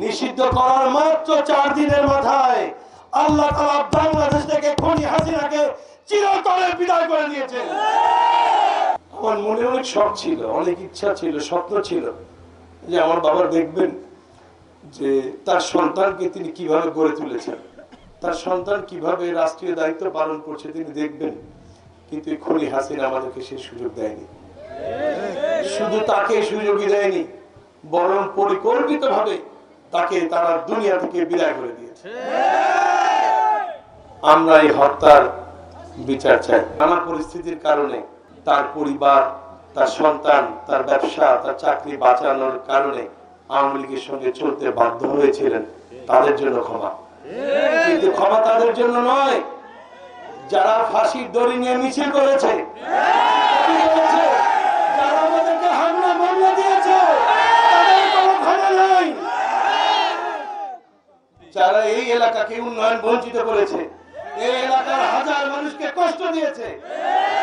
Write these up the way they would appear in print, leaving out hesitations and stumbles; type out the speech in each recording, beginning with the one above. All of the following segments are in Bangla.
নিষিদ্ধ করার মাত্র 4 দিনের মাথায় আল্লাহ তাআলা বাংলাদেশ থেকে খুনি হাসিনাকে চিরতরে বিদায় করে দিয়েছেন। আমার মনে অনেক শখ ছিল, অনেক ইচ্ছা ছিল, স্বপ্ন ছিল যে আমার বাবা দেখবেন যে তার সন্তানকে তিনি কিভাবে গড়ে তুলেছেন, তার সন্তান কিভাবে রাষ্ট্রীয় দায়িত্ব পালন করছে তিনি দেখবেন। কিন্তু খুনি হাসিনা আমাদেরকে সেই সুযোগ দেয়নি। শুধু তাকে সুযোগই দেয়নি, বরং পরিকল্পিতভাবে তাকে তারা দুনিয়া থেকে বিদায় করে দিয়েছে। আমরা এই হত্যার বিচার চাই। নানা পরিস্থিতির কারণে তার পরিবার, তার সন্তান, তার ব্যবসা, তার চাকরি বাঁচানোর কারণে আওয়ামী লীগের সঙ্গে চলতে বাধ্য হয়েছিলেন, তাদের জন্য ক্ষমা। কিন্তু ক্ষমা তাদের জন্য নয় যারা ফাঁসির দড়ি নিয়ে মিছিল করেছে, যারা আমাদেরকে হামলা মামলা দিয়েছে, তাদের কোনো ক্ষমা নাই। যারা এই এলাকাকে উন্নয়ন বঞ্চিত করেছে, এই এলাকার হাজার মানুষকে কষ্ট দিয়েছে,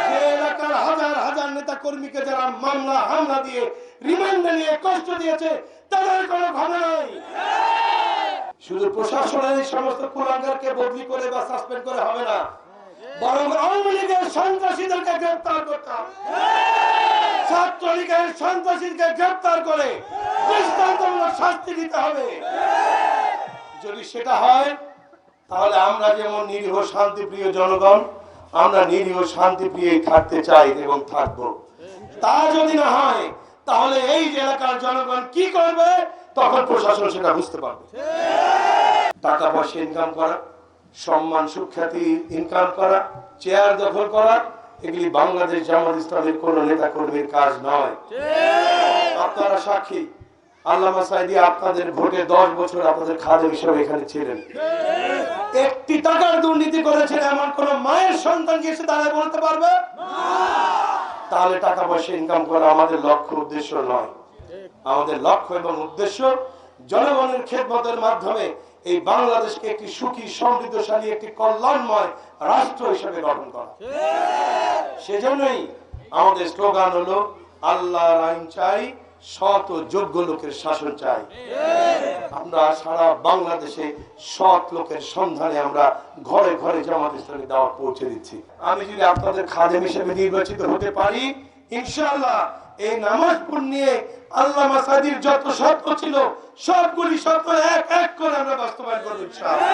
যে এলাকার হাজার হাজার নেতা কর্মীকে যারা মামলা হামলা দিয়ে রিমান্ডে নিয়ে কষ্ট দিয়েছে, তাদের কোনো ক্ষমা নাই। শুধু প্রশাসনের এই সমস্ত কুলাঙ্গারকে বদলি করে বা সাসপেন্ড করে হবে না, বরং আওয়ামী লীগের সন্ত্রাসীদেরকে গ্রেফতার করতে হবে। ছাত্রলীগের সন্ত্রাসীদেরকে গ্রেফতার করে দৃষ্টান্তমূলক শাস্তি দিতে হবে। যদি সেটা হয় তাহলে আমরা যেমন নিরীহ শান্তিপ্রিয় জনগণ, আমরা নিরীহ শান্তিপ্রিয় থাকতে চাই এবং থাকবো। তা যদি না হয় তাহলে এই এলাকার জনগণ কি করবে তখন প্রশাসন সেটা বুঝতে পারবে। টাকা পয়সা ইনকাম করা, সম্মান সুখ্যাতি ইনকাম করা, চেয়ার দখল করা, এগুলি বাংলাদেশ জামাত ইসলামের কোন নেতা কর্মীর কাজ নয়। আপনারা সাক্ষী, আল্লামা সাঈদী আপনাদের ভোটে 10 বছর আপনাদের খাদেম হিসেবে এখানে ছিলেন। একটি টাকার দুর্নীতি করেছেন এমন কোন মায়ের সন্তান কি এসে দাঁড়ায় বলতে পারবে? তাহলে টাকা পয়সা ইনকাম করা আমাদের লক্ষ্য উদ্দেশ্য নয়। আমাদের লক্ষ্য এবং উদ্দেশ্য জনগণের খেদমতের মাধ্যমে এই বাংলাদেশকে একটি সুখী, সমৃদ্ধশালী, একটি কল্যাণময় রাষ্ট্র হিসেবে গঠন করা। সেজন্যই আমাদের স্লোগান হলো আল্লাহর আইন চাই, সৎ ও যোগ্য লোকের শাসন চাই। আমরা সারা বাংলাদেশে সৎ লোকের সন্ধানে আমরা ঘরে ঘরে জামাত ইসলামী দাওয়াত পৌঁছে দিচ্ছি। আমি যদি আপনাদের খাদেম হিসেবে নির্বাচিত হতে পারি, ইনশাআল্লাহ এই নামাজপুর নিয়ে আল্লামা সাঈদীর যত শর্ত ছিল সবগুলি শর্ত এক এক করে আমরা বাস্তবায়ন করব ইনশাআল্লাহ।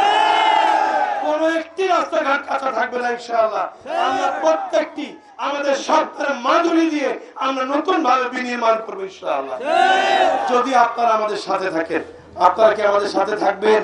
কোন একটি রাস্তাঘাট কাঁচা থাকবে না ইনশাআল্লাহ। আমরা প্রত্যেকটি আমাদের শর্তের মাধুরী দিয়ে আমরা নতুন ভাবে বিনির্মাণ করব ইনশাআল্লাহ। যদি আপনারা আমাদের সাথে থাকেন, আপনারা কি আমাদের সাথে থাকবেন?